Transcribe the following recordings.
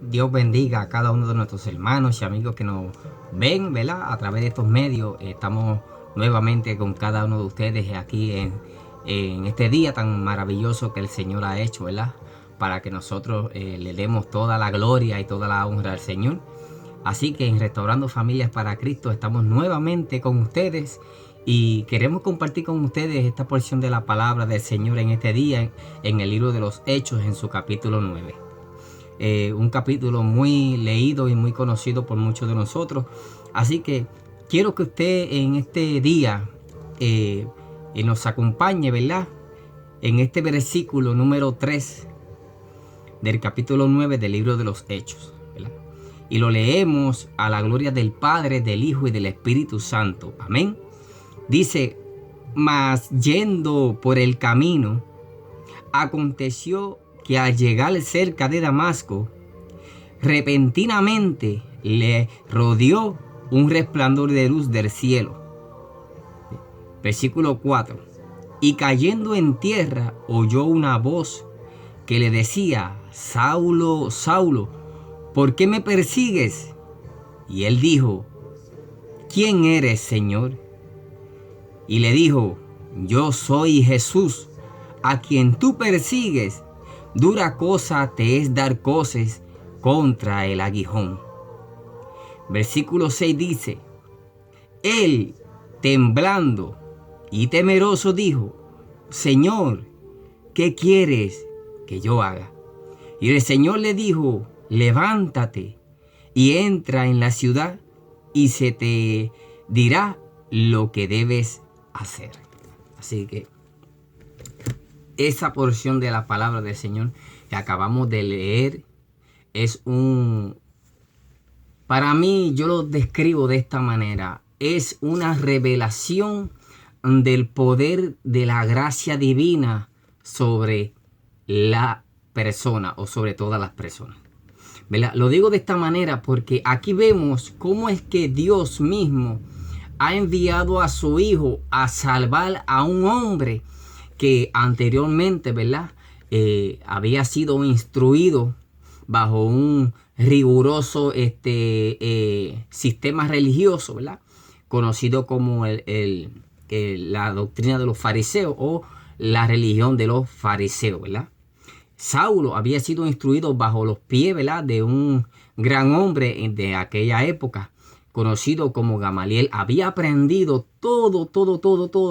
Dios bendiga a cada uno de nuestros hermanos y amigos que nos ven, ¿verdad? A través de estos medios. Estamos nuevamente con cada uno de ustedes aquí en este día tan maravilloso que el Señor ha hecho, ¿verdad? Para que nosotros le demos toda la gloria y toda la honra al Señor. Así que en Restaurando Familias para Cristo estamos nuevamente con ustedes y queremos compartir con ustedes esta porción de la palabra del Señor en este día en el libro de los Hechos en su capítulo 9. Un capítulo muy leído y muy conocido por muchos de nosotros. Así que quiero que usted en este día nos acompañe, ¿verdad? En este versículo número 3 del capítulo 9 del libro de los Hechos, ¿verdad? Y lo leemos a la gloria del Padre, del Hijo y del Espíritu Santo. Amén. Dice: mas yendo por el camino, aconteció que al llegar cerca de Damasco, repentinamente le rodeó un resplandor de luz del cielo. Versículo 4. Y cayendo en tierra, oyó una voz que le decía: Saulo, Saulo, ¿por qué me persigues? Y él dijo: ¿quién eres, Señor? Y le dijo: yo soy Jesús, a quien tú persigues. Dura cosa te es dar coces contra el aguijón. Versículo 6 dice: él, temblando y temeroso, dijo: Señor, ¿qué quieres que yo haga? Y el Señor le dijo: levántate y entra en la ciudad, y se te dirá lo que debes hacer. Así que esa porción de la palabra del Señor que acabamos de leer es para mí, yo lo describo de esta manera: es una revelación del poder de la gracia divina sobre la persona o sobre todas las personas, ¿verdad? Lo digo de esta manera porque aquí vemos cómo es que Dios mismo ha enviado a su Hijo a salvar a un hombre que anteriormente, ¿verdad? Había sido instruido bajo un riguroso sistema religioso, ¿verdad? Conocido como la doctrina de los fariseos o la religión de los fariseos, ¿verdad? Saulo había sido instruido bajo los pies, ¿verdad?, de un gran hombre de aquella época, conocido como Gamaliel. Había aprendido todas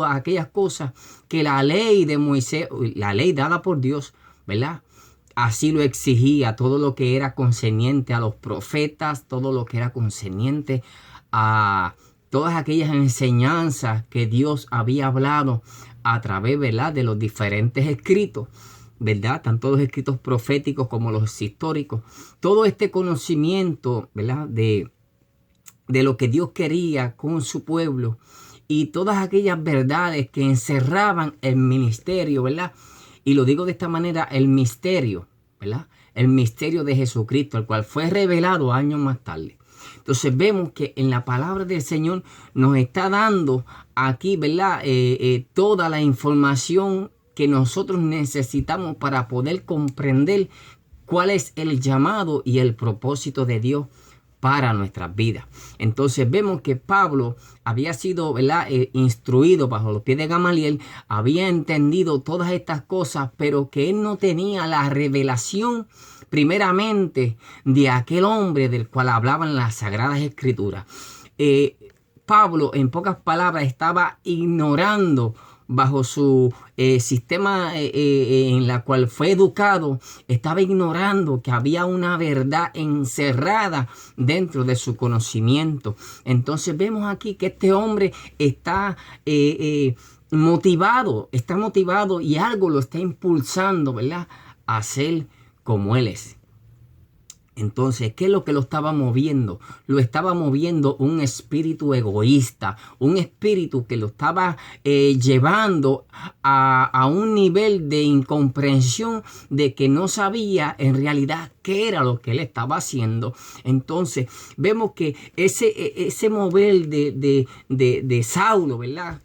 aquellas cosas que la ley de Moisés, la ley dada por Dios, ¿verdad?, así lo exigía. Todo lo que era concerniente a los profetas, todo lo que era concerniente a todas aquellas enseñanzas que Dios había hablado a través, ¿verdad?, de los diferentes escritos, ¿verdad?, tanto los escritos proféticos como los históricos. Todo este conocimiento, ¿verdad?, de lo que Dios quería con su pueblo y todas aquellas verdades que encerraban el ministerio, ¿verdad? Y lo digo de esta manera: el misterio, ¿verdad? El misterio de Jesucristo, el cual fue revelado años más tarde. Entonces vemos que en la palabra del Señor nos está dando aquí, ¿verdad?, toda la información que nosotros necesitamos para poder comprender cuál es el llamado y el propósito de Dios para nuestras vidas. Entonces vemos que Pablo había sido, ¿verdad?, instruido bajo los pies de Gamaliel, había entendido todas estas cosas, pero que él no tenía la revelación primeramente de aquel hombre del cual hablaban las Sagradas Escrituras. Pablo, en pocas palabras, estaba ignorando bajo su sistema en la cual fue educado, estaba ignorando que había una verdad encerrada dentro de su conocimiento. Entonces vemos aquí que este hombre está motivado y algo lo está impulsando, ¿verdad?, a ser como él es. Entonces, ¿qué es lo que lo estaba moviendo? Lo estaba moviendo un espíritu egoísta, un espíritu que lo estaba llevando a un nivel de incomprensión de que no sabía en realidad qué era lo que él estaba haciendo. Entonces, vemos que ese mover de Saulo, ¿verdad?,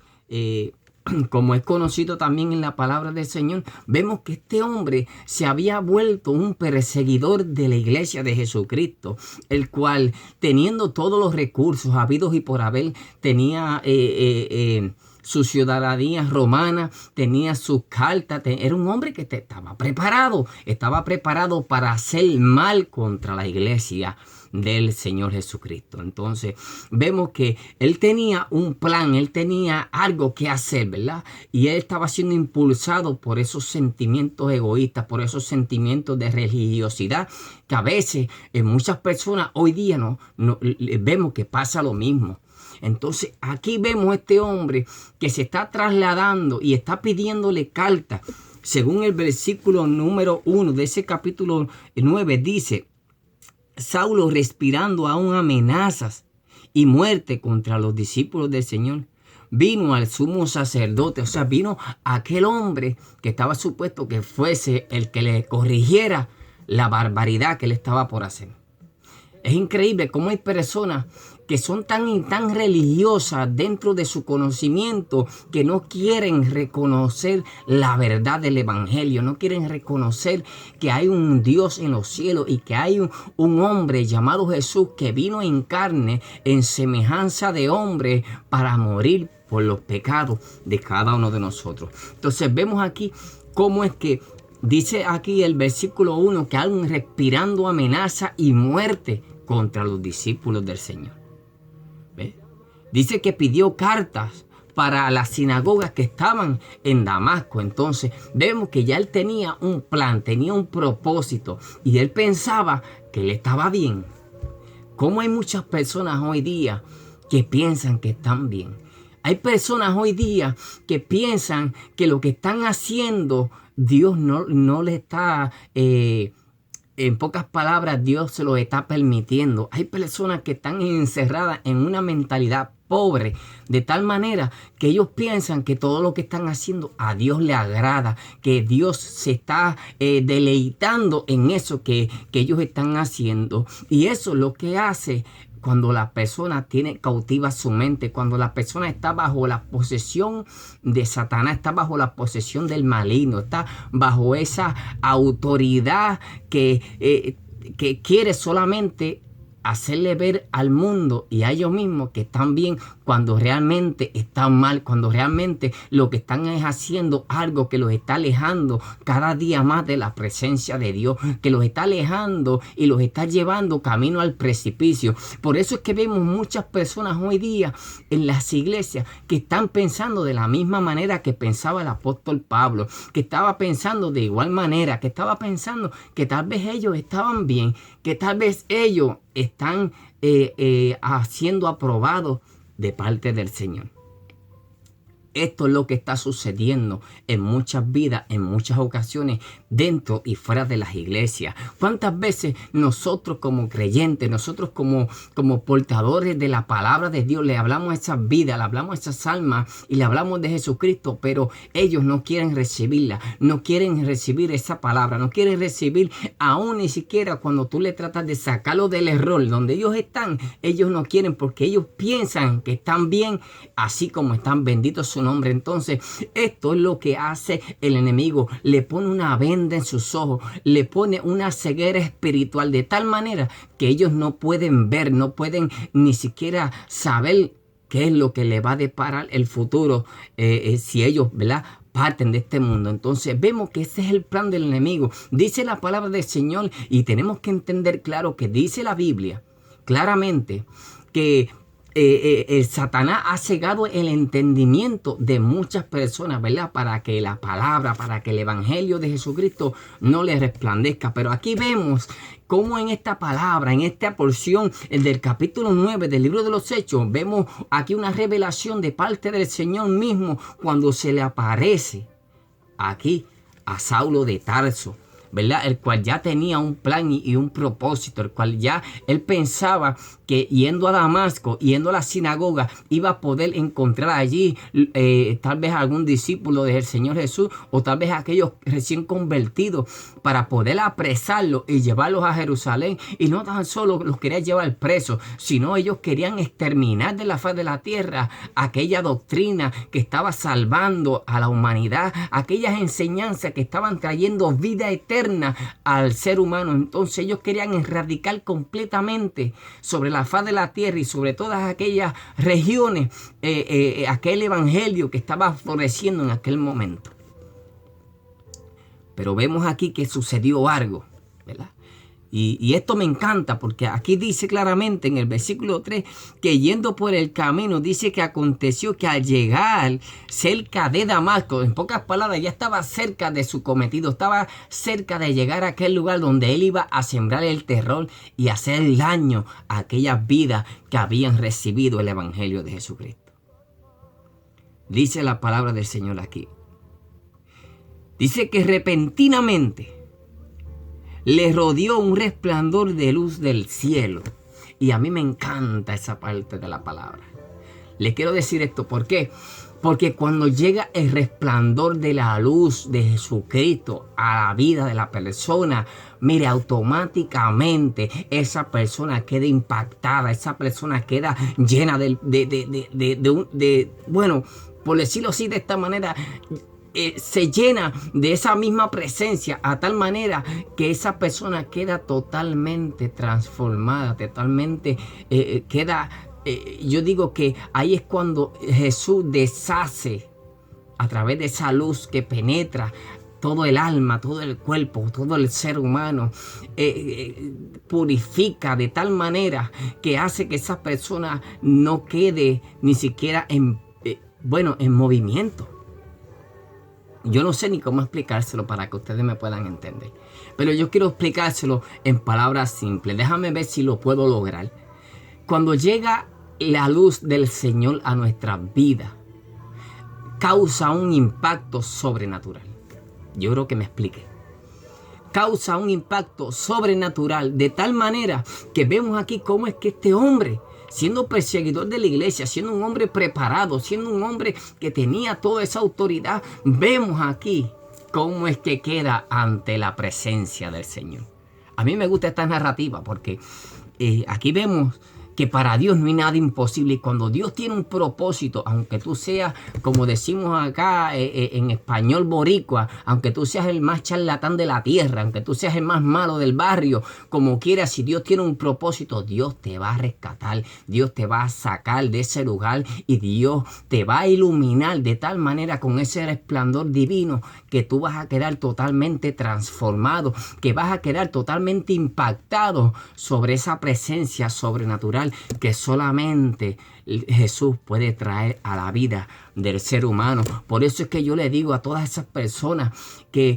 como es conocido también en la palabra del Señor, vemos que este hombre se había vuelto un perseguidor de la iglesia de Jesucristo, el cual, teniendo todos los recursos habidos y por haber, tenía su ciudadanía romana, tenía sus cartas, era un hombre que estaba preparado para hacer mal contra la iglesia del Señor Jesucristo. Entonces vemos que él tenía un plan, él tenía algo que hacer, ¿verdad? Y él estaba siendo impulsado por esos sentimientos egoístas, por esos sentimientos de religiosidad, que a veces en muchas personas hoy día no vemos que pasa lo mismo. Entonces aquí vemos a este hombre que se está trasladando y está pidiéndole carta. Según el versículo número 1 de ese capítulo 9 dice: Saulo, respirando aún amenazas y muerte contra los discípulos del Señor, vino al sumo sacerdote, o sea, vino aquel hombre que estaba supuesto que fuese el que le corrigiera la barbaridad que él estaba por hacer. Es increíble cómo hay personas que son tan religiosas dentro de su conocimiento que no quieren reconocer la verdad del evangelio, no quieren reconocer que hay un Dios en los cielos y que hay un hombre llamado Jesús que vino en carne, en semejanza de hombre, para morir por los pecados de cada uno de nosotros. Entonces vemos aquí cómo es que dice aquí el versículo 1 que aún respirando amenaza y muerte contra los discípulos del Señor. ¿Ve? Dice que pidió cartas para las sinagogas que estaban en Damasco. Entonces vemos que ya él tenía un plan, tenía un propósito y él pensaba que él estaba bien. Como hay muchas personas hoy día que piensan que están bien. Hay personas hoy día que piensan que lo que están haciendo Dios no le está... En pocas palabras, Dios se lo está permitiendo. Hay personas que están encerradas en una mentalidad pobre, de tal manera que ellos piensan que todo lo que están haciendo a Dios le agrada, que Dios se está deleitando en eso que ellos están haciendo. Y eso es lo que hace cuando la persona tiene cautiva su mente, cuando la persona está bajo la posesión de Satanás, está bajo la posesión del maligno, está bajo esa autoridad que quiere solamente hacerle ver al mundo y a ellos mismos que están bien cuando realmente están mal, cuando realmente lo que están es haciendo algo que los está alejando cada día más de la presencia de Dios, que los está alejando y los está llevando camino al precipicio. Por eso es que vemos muchas personas hoy día en las iglesias que están pensando de la misma manera que pensaba el apóstol Pablo, que estaba pensando de igual manera, que estaba pensando que tal vez ellos estaban bien, que tal vez ellos están siendo aprobados de parte del Señor. Esto es lo que está sucediendo en muchas vidas, en muchas ocasiones, dentro y fuera de las iglesias. ¿Cuántas veces nosotros como creyentes, nosotros como portadores de la palabra de Dios, le hablamos a esas vidas, le hablamos a esas almas y le hablamos de Jesucristo, pero ellos no quieren recibirla, no quieren recibir esa palabra, no quieren recibir aún ni siquiera cuando tú le tratas de sacarlo del error donde ellos están, ellos no quieren porque ellos piensan que están bien, así como están, benditos su nombre. Entonces esto es lo que hace el enemigo, le pone una venda en sus ojos, le pone una ceguera espiritual de tal manera que ellos no pueden ver, no pueden ni siquiera saber qué es lo que le va a deparar el futuro si ellos, ¿verdad?, parten de este mundo. Entonces vemos que ese es el plan del enemigo. Dice la palabra del Señor y tenemos que entender claro que dice la Biblia claramente que el Satanás ha cegado el entendimiento de muchas personas, ¿verdad? Para que la palabra, para que el evangelio de Jesucristo no les resplandezca. Pero aquí vemos cómo en esta palabra, en esta porción, el del capítulo 9 del libro de los Hechos, vemos aquí una revelación de parte del Señor mismo cuando se le aparece aquí a Saulo de Tarso. ¿verdad? El cual ya tenía un plan y un propósito, el cual ya él pensaba que yendo a Damasco, yendo a la sinagoga, iba a poder encontrar allí tal vez algún discípulo del Señor Jesús, o tal vez aquellos recién convertidos, para poder apresarlos y llevarlos a Jerusalén. Y no tan solo los quería llevar presos, sino ellos querían exterminar de la faz de la tierra aquella doctrina que estaba salvando a la humanidad, aquellas enseñanzas que estaban trayendo vida eterna al ser humano. Entonces ellos querían erradicar completamente sobre la faz de la tierra y sobre todas aquellas regiones aquel evangelio que estaba floreciendo en aquel momento. Pero vemos aquí que sucedió algo, ¿verdad? Y esto me encanta porque aquí dice claramente en el versículo 3 que yendo por el camino, dice que aconteció que al llegar cerca de Damasco, en pocas palabras, ya estaba cerca de su cometido, estaba cerca de llegar a aquel lugar donde él iba a sembrar el terror y hacer daño a aquellas vidas que habían recibido el evangelio de Jesucristo. Dice la palabra del Señor aquí. Dice que repentinamente le rodeó un resplandor de luz del cielo. Y a mí me encanta esa parte de la palabra. Le quiero decir esto, ¿por qué? Porque cuando llega el resplandor de la luz de Jesucristo a la vida de la persona, mire, automáticamente esa persona queda impactada, esa persona queda llena bueno, por decirlo así de esta manera, se llena de esa misma presencia a tal manera que esa persona queda totalmente transformada, totalmente queda, yo digo que ahí es cuando Jesús deshace a través de esa luz que penetra todo el alma, todo el cuerpo, todo el ser humano, purifica de tal manera que hace que esa persona no quede ni siquiera en movimiento. Yo no sé ni cómo explicárselo para que ustedes me puedan entender. Pero yo quiero explicárselo en palabras simples. Déjame ver si lo puedo lograr. Cuando llega la luz del Señor a nuestra vida, causa un impacto sobrenatural. Yo creo que me explique. Causa un impacto sobrenatural de tal manera que vemos aquí cómo es que este hombre, siendo perseguidor de la iglesia, siendo un hombre preparado, siendo un hombre que tenía toda esa autoridad, vemos aquí cómo es que queda ante la presencia del Señor. A mí me gusta esta narrativa porque aquí vemos que para Dios no hay nada imposible. Y cuando Dios tiene un propósito, aunque tú seas, como decimos acá en español boricua, aunque tú seas el más charlatán de la tierra, aunque tú seas el más malo del barrio, como quieras, si Dios tiene un propósito, Dios te va a rescatar, Dios te va a sacar de ese lugar y Dios te va a iluminar de tal manera con ese resplandor divino que tú vas a quedar totalmente transformado, que vas a quedar totalmente impactado sobre esa presencia sobrenatural que solamente Jesús puede traer a la vida del ser humano. Por eso es que yo le digo a todas esas personas que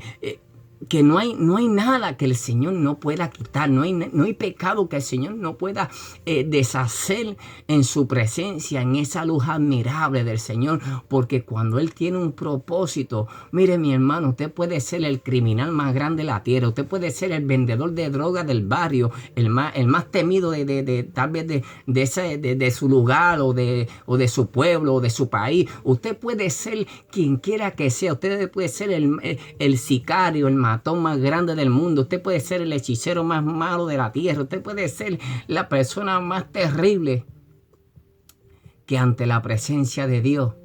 no hay nada que el Señor no pueda quitar, no hay pecado que el Señor no pueda deshacer en su presencia, en esa luz admirable del Señor, porque cuando Él tiene un propósito, mire mi hermano, usted puede ser el criminal más grande de la tierra, usted puede ser el vendedor de drogas del barrio, el más temido tal vez de su lugar o de su pueblo o de su país, usted puede ser quien quiera que sea, usted puede ser el sicario, el matón más grande del mundo, usted puede ser el hechicero más malo de la tierra, usted puede ser la persona más terrible, que ante la presencia de Dios,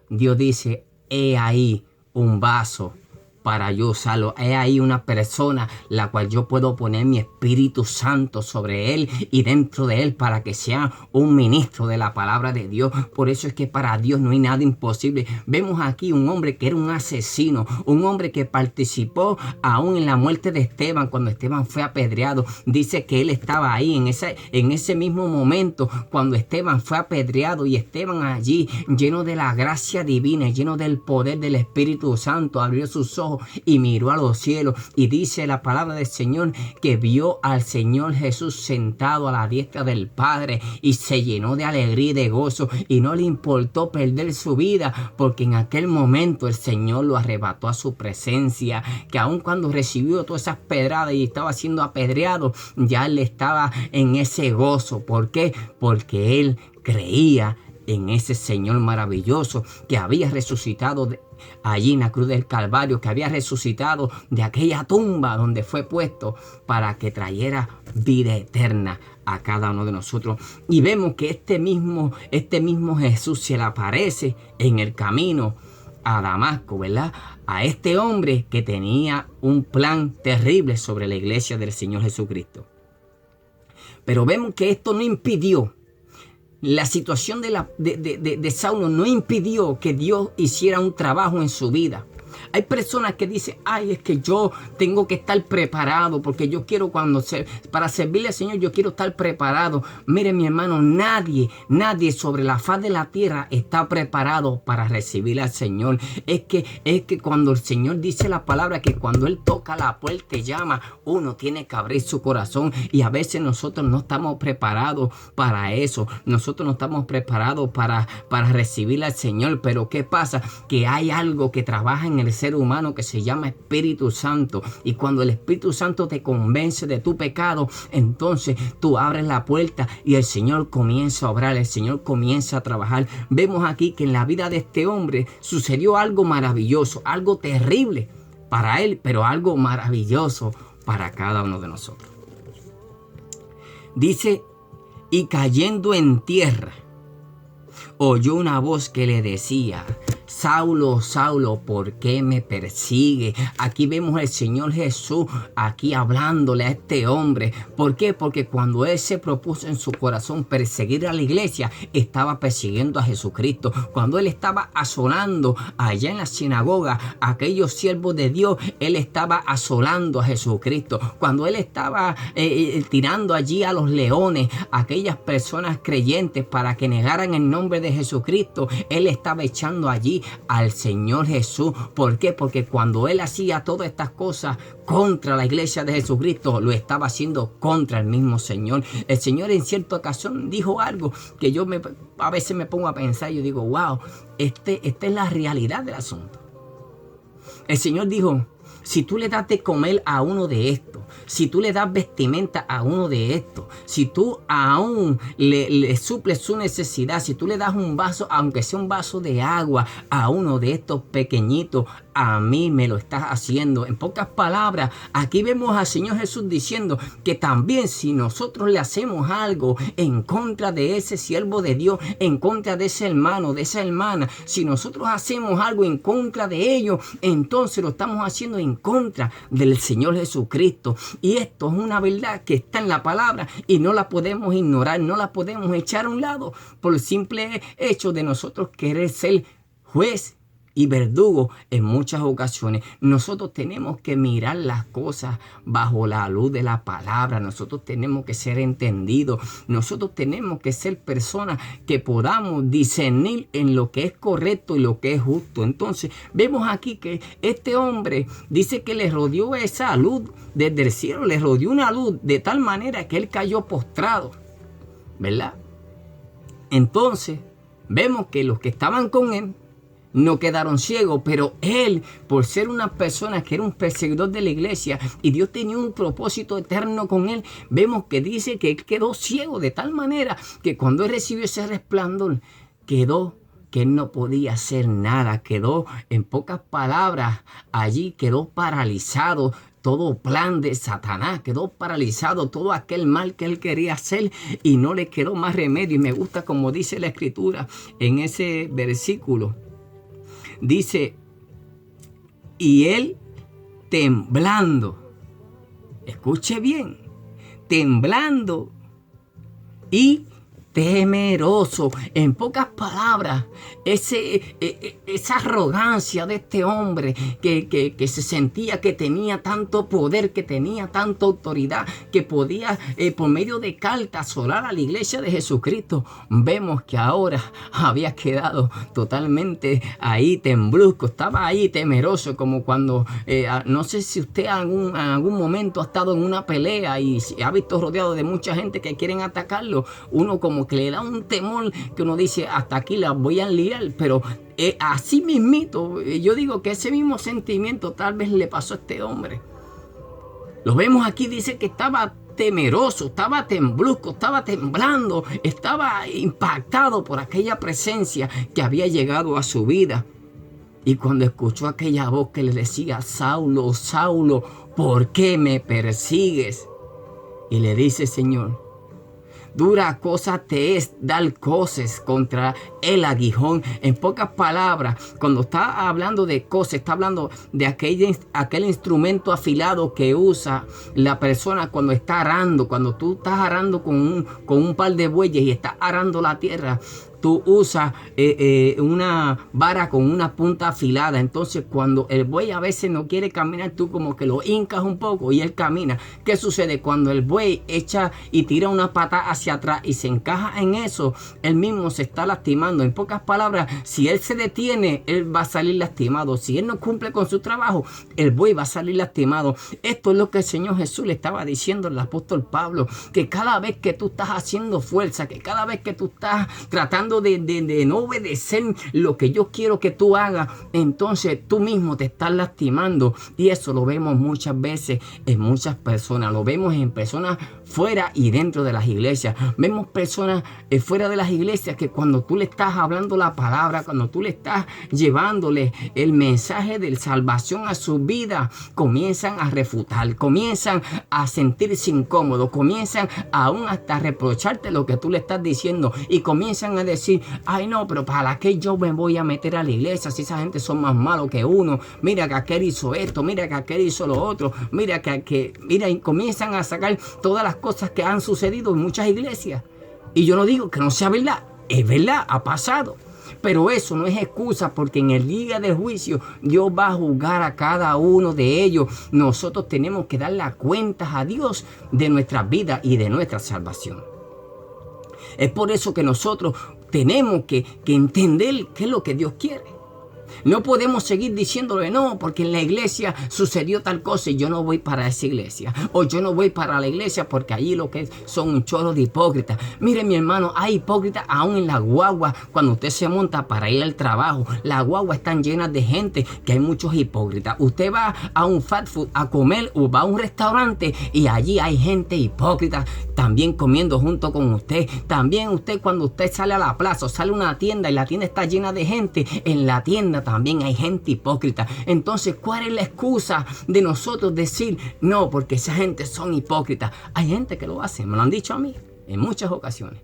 Dios dice, he ahí un vaso para yo usarlo, he ahí una persona la cual yo puedo poner mi Espíritu Santo sobre él y dentro de él para que sea un ministro de la palabra de Dios. Por eso es que para Dios no hay nada imposible. Vemos aquí un hombre que era un asesino, un hombre que participó aún en la muerte de Esteban cuando Esteban fue apedreado. Dice que él estaba ahí en ese mismo momento cuando Esteban fue apedreado, y Esteban allí lleno de la gracia divina, lleno del poder del Espíritu Santo, abrió sus ojos ojos y miró a los cielos. Y dice la palabra del Señor que vio al Señor Jesús sentado a la diestra del Padre y se llenó de alegría y de gozo y no le importó perder su vida, porque en aquel momento el Señor lo arrebató a su presencia, que aun cuando recibió todas esas pedradas y estaba siendo apedreado, ya él estaba en ese gozo. ¿Por qué? Porque él creía en ese Señor maravilloso que había resucitado allí en la cruz del Calvario, que había resucitado de aquella tumba donde fue puesto para que trayera vida eterna a cada uno de nosotros. Y vemos que este mismo Jesús se le aparece en el camino a Damasco, ¿verdad? A este hombre que tenía un plan terrible sobre la iglesia del Señor Jesucristo. Pero vemos que esto no impidió, la situación de Saulo no impidió que Dios hiciera un trabajo en su vida. Hay personas que dicen, ay, es que yo tengo que estar preparado porque yo quiero para servirle al Señor, yo quiero estar preparado. Mire, mi hermano, nadie sobre la faz de la tierra está preparado para recibir al Señor. Es que cuando el Señor dice la palabra, que cuando Él toca la puerta y llama, uno tiene que abrir su corazón, y a veces nosotros no estamos preparados para eso. Nosotros no estamos preparados para recibir al Señor. Pero ¿qué pasa? Que hay algo que trabaja en el ser humano que se llama Espíritu Santo, y cuando el Espíritu Santo te convence de tu pecado, entonces tú abres la puerta y el Señor comienza a obrar, el Señor comienza a trabajar. Vemos aquí que en la vida de este hombre sucedió algo maravilloso, algo terrible para él, pero algo maravilloso para cada uno de nosotros. Dice, y cayendo en tierra, oyó una voz que le decía, Saulo, Saulo, ¿por qué me persigue? Aquí vemos al Señor Jesús aquí hablándole a este hombre. ¿Por qué? Porque cuando él se propuso en su corazón perseguir a la iglesia, estaba persiguiendo a Jesucristo. Cuando él estaba asolando allá en la sinagoga a aquellos siervos de Dios, él estaba asolando a Jesucristo. Cuando él estaba tirando allí a los leones, a aquellas personas creyentes para que negaran el nombre de Jesucristo, él estaba echando allí al Señor Jesús. ¿Por qué? Porque cuando él hacía todas estas cosas contra la iglesia de Jesucristo, lo estaba haciendo contra el mismo Señor. El Señor en cierta ocasión dijo algo que yo a veces me pongo a pensar y yo digo, wow, esta es la realidad del asunto. El Señor dijo, si tú le das de comer a uno de estos, si tú le das vestimenta a uno de estos, si tú aún le suples su necesidad, si tú le das un vaso, aunque sea un vaso de agua, a uno de estos pequeñitos, a mí me lo estás haciendo. En pocas palabras, aquí vemos al Señor Jesús diciendo que también si nosotros le hacemos algo en contra de ese siervo de Dios, en contra de ese hermano, de esa hermana, si nosotros hacemos algo en contra de ellos, entonces lo estamos haciendo en contra del Señor Jesucristo. Y esto es una verdad que está en la palabra y no la podemos ignorar, no la podemos echar a un lado por el simple hecho de nosotros querer ser juez y verdugo. En muchas ocasiones nosotros tenemos que mirar las cosas bajo la luz de la palabra. Nosotros tenemos que ser entendidos. Nosotros tenemos que ser personas que podamos discernir en lo que es correcto y lo que es justo. Entonces vemos aquí que este hombre dice que le rodeó esa luz desde el cielo, le rodeó una luz de tal manera que él cayó postrado, ¿verdad? Entonces vemos que los que estaban con él no quedaron ciegos, pero él, por ser una persona que era un perseguidor de la iglesia y Dios tenía un propósito eterno con él, vemos que dice que él quedó ciego de tal manera que cuando él recibió ese resplandor, quedó que él no podía hacer nada, quedó, en pocas palabras, allí quedó paralizado. Todo plan de Satanás, quedó paralizado todo aquel mal que él quería hacer y no le quedó más remedio. Y me gusta como dice la escritura en ese versículo. Dice, y él temblando, escuche bien, temblando y temeroso. En pocas palabras, esa arrogancia de este hombre que se sentía que tenía tanto poder, que tenía tanta autoridad, que podía por medio de cartas orar a la iglesia de Jesucristo, vemos que ahora había quedado totalmente ahí temblusco, estaba ahí temeroso, como cuando no sé si usted en algún momento ha estado en una pelea y se ha visto rodeado de mucha gente que quieren atacarlo. Uno como que le da un temor que uno dice, hasta aquí la voy a liar, pero así mismito, yo digo que ese mismo sentimiento tal vez le pasó a este hombre. Lo vemos aquí, dice que estaba temeroso, estaba temblusco, estaba temblando, estaba impactado por aquella presencia que había llegado a su vida. Y cuando escuchó aquella voz que le decía, Saulo, Saulo, ¿por qué me persigues? Y le dice, Señor, dura cosa te es dar coces contra el aguijón. En pocas palabras, cuando está hablando de coces, está hablando de aquel instrumento afilado que usa la persona cuando está arando. Cuando tú estás arando con un par de bueyes y estás arando la tierra, tú usas una vara con una punta afilada. Entonces cuando el buey a veces no quiere caminar, tú como que lo hincas un poco y él camina. ¿Qué sucede? Cuando el buey echa y tira una pata hacia atrás y se encaja en eso, él mismo se está lastimando. En pocas palabras, si él se detiene, él va a salir lastimado. Si él no cumple con su trabajo, el buey va a salir lastimado. Esto es lo que el Señor Jesús le estaba diciendo al apóstol Pablo, que cada vez que tú estás haciendo fuerza, que cada vez que tú estás tratando de no obedecer lo que yo quiero que tú hagas, entonces tú mismo te estás lastimando. Y eso lo vemos muchas veces en muchas personas. Lo vemos en personas fuera y dentro de las iglesias. Vemos personas fuera de las iglesias que cuando tú le estás hablando la palabra, cuando tú le estás llevándole el mensaje de salvación a su vida, comienzan a refutar, comienzan a sentirse incómodos, comienzan aún hasta a reprocharte lo que tú le estás diciendo y comienzan a decir, ay no, pero ¿para qué yo me voy a meter a la iglesia si esa gente son más malos que uno? Mira que aquel hizo esto, mira que aquel hizo lo otro, mira mira, y comienzan a sacar todas las cosas que han sucedido en muchas iglesias. Y yo no digo que no sea verdad, es verdad, ha pasado. Pero eso no es excusa, porque en el día del juicio Dios va a juzgar a cada uno de ellos. Nosotros tenemos que dar las cuentas a Dios de nuestra vida y de nuestra salvación. Es por eso que nosotros tenemos que entender qué es lo que Dios quiere. No podemos seguir diciéndole no, porque en la iglesia sucedió tal cosa y yo no voy para esa iglesia. O yo no voy para la iglesia porque allí lo que son un chorro de hipócritas. Mire, mi hermano, hay hipócritas aún en la guagua. Cuando usted se monta para ir al trabajo, las guaguas están llenas de gente, que hay muchos hipócritas. Usted va a un fast food a comer o va a un restaurante y allí hay gente hipócrita también comiendo junto con usted. También usted, cuando usted sale a la plaza o sale a una tienda y la tienda está llena de gente, en la tienda también hay gente hipócrita. Entonces, ¿cuál es la excusa de nosotros decir no? Porque esa gente son hipócritas. Hay gente que lo hace, me lo han dicho a mí en muchas ocasiones.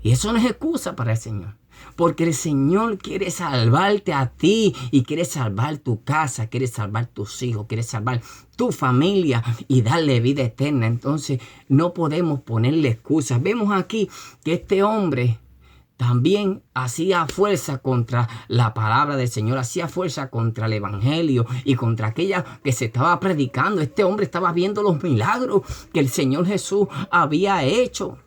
Y eso no es excusa para el Señor. Porque el Señor quiere salvarte a ti y quiere salvar tu casa, quiere salvar tus hijos, quiere salvar tu familia y darle vida eterna. Entonces, no podemos ponerle excusas. Vemos aquí que este hombre también hacía fuerza contra la palabra del Señor, hacía fuerza contra el evangelio y contra aquella que se estaba predicando. Este hombre estaba viendo los milagros que el Señor Jesús había hecho,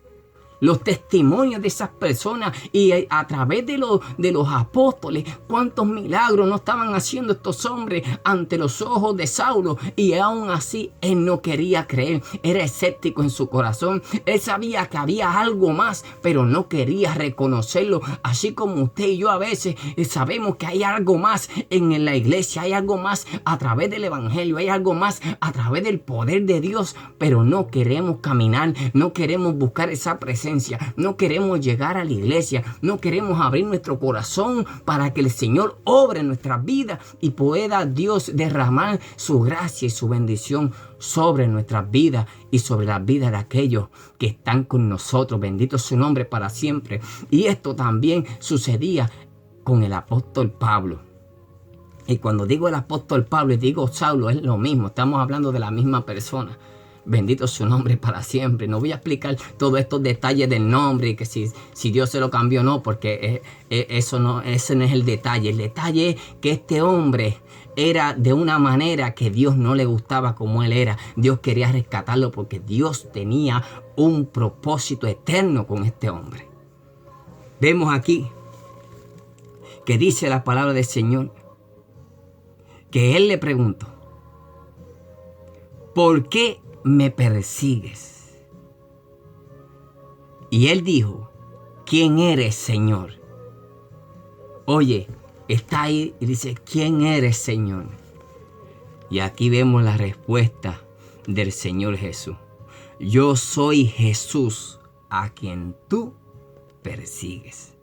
los testimonios de esas personas, y a través de los apóstoles, cuántos milagros no estaban haciendo estos hombres ante los ojos de Saulo, y aún así él no quería creer, era escéptico en su corazón. Él sabía que había algo más, pero no quería reconocerlo, así como usted y yo a veces sabemos que hay algo más en la iglesia, hay algo más a través del evangelio, hay algo más a través del poder de Dios, pero no queremos caminar, no queremos buscar esa presencia. No queremos llegar a la iglesia, no queremos abrir nuestro corazón para que el Señor obre en nuestras vidas y pueda Dios derramar su gracia y su bendición sobre nuestras vidas y sobre las vidas de aquellos que están con nosotros. Bendito su nombre para siempre. Y esto también sucedía con el apóstol Pablo. Y cuando digo el apóstol Pablo y digo Saulo, es lo mismo, estamos hablando de la misma persona. Bendito su nombre para siempre. No voy a explicar todos estos detalles del nombre y que si Dios se lo cambió o no, porque ese no es el detalle. El detalle es que este hombre era de una manera que Dios no le gustaba como él era. Dios quería rescatarlo porque Dios tenía un propósito eterno con este hombre. Vemos aquí que dice la palabra del Señor que él le preguntó: ¿por qué me persigues? Y él dijo: ¿quién eres, Señor? Oye, está ahí y dice: ¿quién eres, Señor? Y aquí vemos la respuesta del Señor Jesús: yo soy Jesús a quien tú persigues.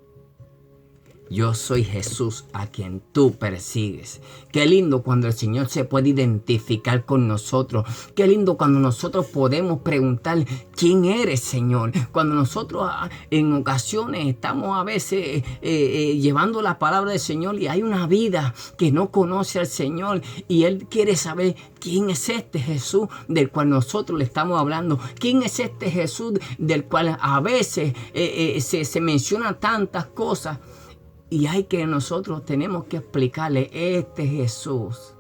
Yo soy Jesús a quien tú persigues. Qué lindo cuando el Señor se puede identificar con nosotros. Qué lindo cuando nosotros podemos preguntar: ¿quién eres, Señor? Cuando nosotros en ocasiones estamos a veces llevando la palabra del Señor y hay una vida que no conoce al Señor y Él quiere saber quién es este Jesús del cual nosotros le estamos hablando. ¿Quién es este Jesús del cual a veces se mencionan tantas cosas? Y hay que nosotros tenemos que explicarle: este Jesús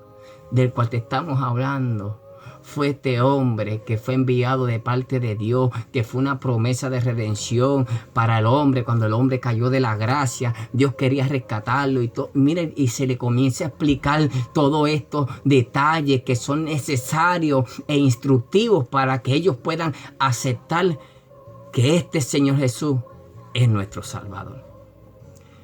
del cual te estamos hablando fue este hombre que fue enviado de parte de Dios, que fue una promesa de redención para el hombre. Cuando el hombre cayó de la gracia, Dios quería rescatarlo y todo. Miren, y se le comienza a explicar todos estos detalles que son necesarios e instructivos para que ellos puedan aceptar que este Señor Jesús es nuestro Salvador.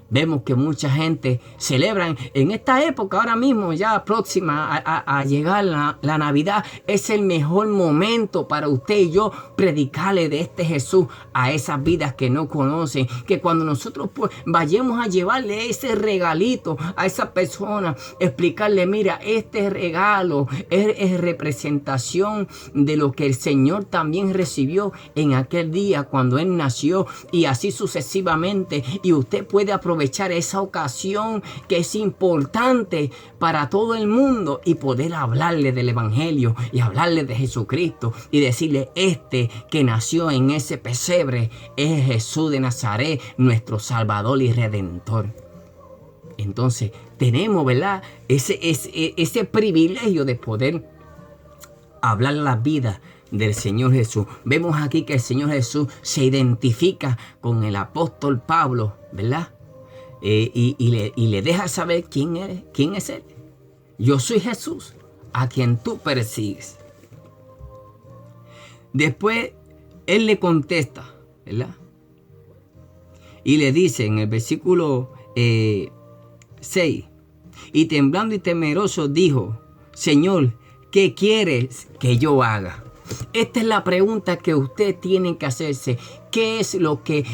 Vemos que mucha gente celebra en esta época, ahora mismo ya próxima a llegar la Navidad. Es el mejor momento para usted y yo predicarle de este Jesús a esas vidas que no conocen. Que cuando nosotros pues vayamos a llevarle ese regalito a esa persona, explicarle: mira, este regalo es representación de lo que el Señor también recibió en aquel día cuando Él nació, y así sucesivamente. Y usted puede aprovechar esa ocasión que es importante para todo el mundo y poder hablarle del Evangelio y hablarle de Jesucristo y decirle: este que nació en ese pesebre es Jesús de Nazaret, nuestro Salvador y Redentor. Entonces tenemos, ¿verdad?, ese privilegio de poder hablar la vida del Señor Jesús. Vemos aquí que el Señor Jesús se identifica con el apóstol Pablo, ¿verdad? Y le deja saber quién es Él. Yo soy Jesús a quien tú persigues. Después Él le contesta, ¿verdad? Y le dice en el versículo 6: y temblando y temeroso dijo: Señor, ¿qué quieres que yo haga? Esta es la pregunta que usted tiene que hacerse. ¿Qué es lo que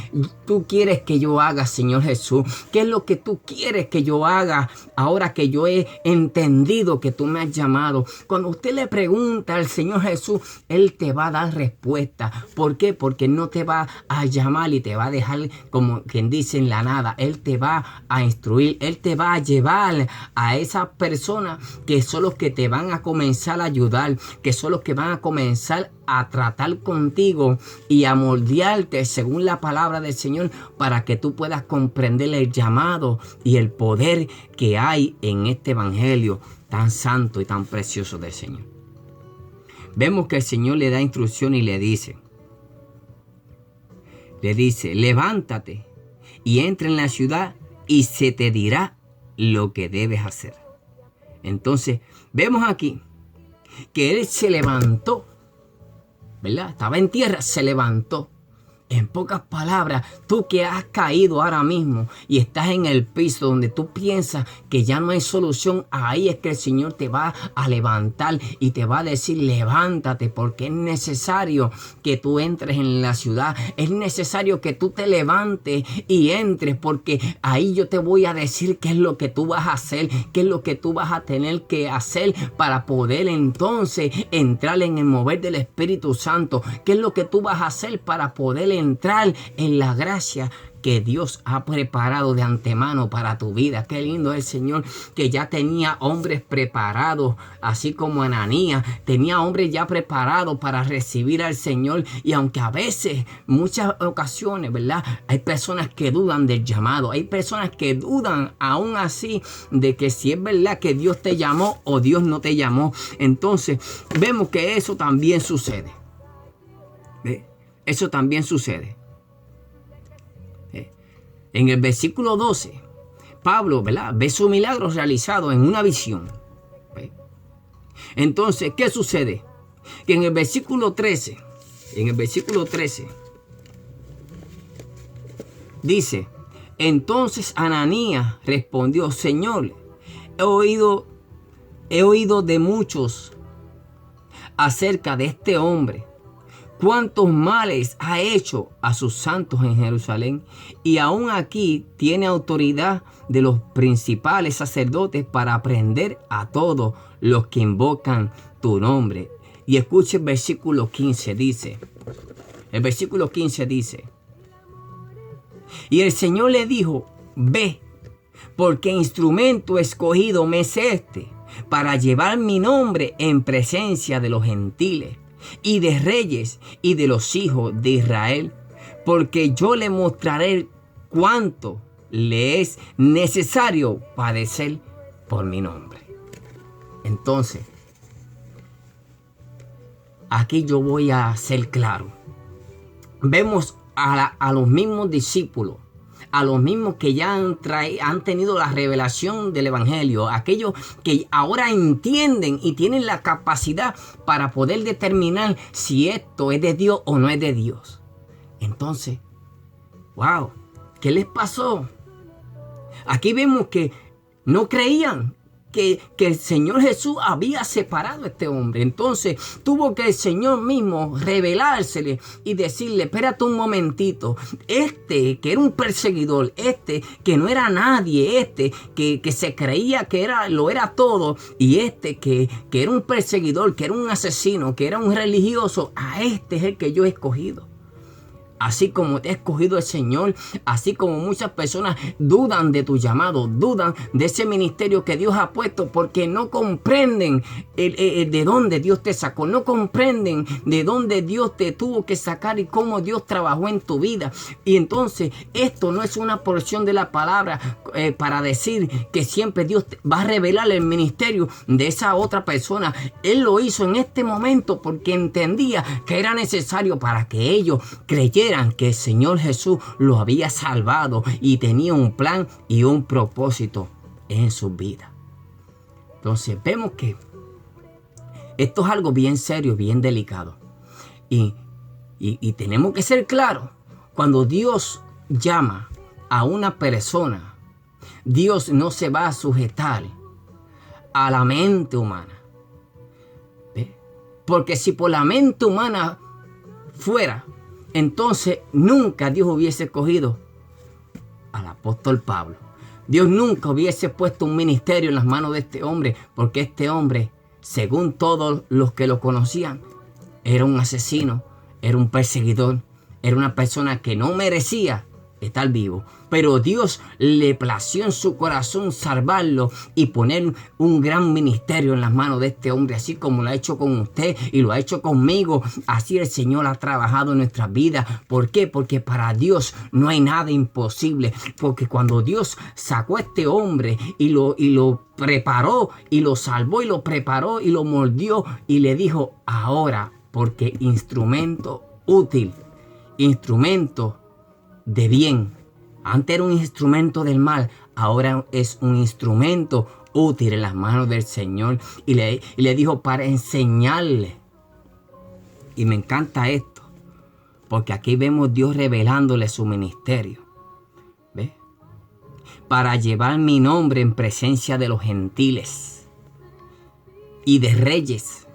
tú quieres que yo haga, Señor Jesús? ¿Qué es lo que tú quieres que yo haga ahora que yo he entendido que tú me has llamado? Cuando usted le pregunta al Señor Jesús, Él te va a dar respuesta. ¿Por qué? Porque no te va a llamar y te va a dejar como quien dice en la nada. Él te va a instruir. Él te va a llevar a esas personas que son los que te van a comenzar a ayudar, que son los que van a comenzar a tratar contigo y a moldearte según la palabra del Señor para que tú puedas comprender el llamado y el poder que hay en este evangelio tan santo y tan precioso del Señor. Vemos que el Señor le da instrucción y le dice, levántate y entra en la ciudad y se te dirá lo que debes hacer. Entonces vemos aquí que él se levantó, ¿verdad? Estaba en tierra, se levantó. En pocas palabras, tú que has caído ahora mismo y estás en el piso donde tú piensas que ya no hay solución, ahí es que el Señor te va a levantar y te va a decir, levántate, porque es necesario que tú entres en la ciudad. Es necesario que tú te levantes y entres, porque ahí yo te voy a decir qué es lo que tú vas a hacer, qué es lo que tú vas a tener que hacer para poder entonces entrar en el mover del Espíritu Santo, qué es lo que tú vas a hacer para poder entrar en la gracia que Dios ha preparado de antemano para tu vida. Qué lindo es el Señor, que ya tenía hombres preparados, así como Ananías tenía hombres ya preparados para recibir al Señor. Y aunque a veces, muchas ocasiones, ¿verdad?, hay personas que dudan del llamado, hay personas que dudan aún así de que si es verdad que Dios te llamó o Dios no te llamó. Entonces vemos que eso también sucede. ¿Ve? Eso también sucede. En el versículo 12, Pablo, ¿verdad?, ve su milagro realizado en una visión. ¿Ve? Entonces, ¿qué sucede? Que en el versículo 13, dice: entonces Ananías respondió: Señor, he oído de muchos acerca de este hombre, cuántos males ha hecho a sus santos en Jerusalén, y aún aquí tiene autoridad de los principales sacerdotes para prender a todos los que invocan tu nombre. Y escuche el versículo 15, dice, y el Señor le dijo: ve, porque instrumento escogido me es este, para llevar mi nombre en presencia de los gentiles y de reyes y de los hijos de Israel, porque yo le mostraré cuánto le es necesario padecer por mi nombre. Entonces, aquí yo voy a ser claro. Vemos a los mismos discípulos, a los mismos que ya han tenido la revelación del Evangelio, aquellos que ahora entienden y tienen la capacidad para poder determinar si esto es de Dios o no es de Dios. Entonces, wow, ¿qué les pasó? Aquí vemos que no creían que el Señor Jesús había separado a este hombre. Entonces tuvo que el Señor mismo revelársele y decirle: espérate un momentito, que era un perseguidor, que no era nadie, que se creía que lo era todo, y que era un perseguidor, que era un asesino, que era un religioso, a este es el que yo he escogido. Así como te ha escogido el Señor, así como muchas personas dudan de tu llamado, dudan de ese ministerio que Dios ha puesto, porque no comprenden de dónde Dios te sacó, no comprenden de dónde Dios te tuvo que sacar y cómo Dios trabajó en tu vida. Y entonces esto no es una porción de la palabra para decir que siempre Dios va a revelar el ministerio de esa otra persona. Él lo hizo en este momento porque entendía que era necesario para que ellos creyeran que el Señor Jesús los había salvado y tenía un plan y un propósito en sus vidas. Entonces vemos que esto es algo bien serio, bien delicado. Y tenemos que ser claros. Cuando Dios llama a una persona, Dios no se va a sujetar a la mente humana. ¿Ve? Porque si por la mente humana fuera, entonces nunca Dios hubiese escogido al apóstol Pablo. Dios nunca hubiese puesto un ministerio en las manos de este hombre, porque este hombre, según todos los que lo conocían, era un asesino, era un perseguidor, era una persona que no merecía estar vivo. Pero Dios le plació en su corazón salvarlo y poner un gran ministerio en las manos de este hombre, así como lo ha hecho con usted y lo ha hecho conmigo. Así el Señor ha trabajado en nuestras vidas. ¿Por qué? Porque para Dios no hay nada imposible. Porque cuando Dios sacó a este hombre y lo preparó y lo salvó y lo preparó y lo moldeó y le dijo: ahora, porque instrumento útil, instrumento de bien. Antes era un instrumento del mal, ahora es un instrumento útil en las manos del Señor. Y le dijo para enseñarle. Y me encanta esto, porque aquí vemos Dios revelándole su ministerio. ¿Ves? Para llevar mi nombre en presencia de los gentiles y de reyes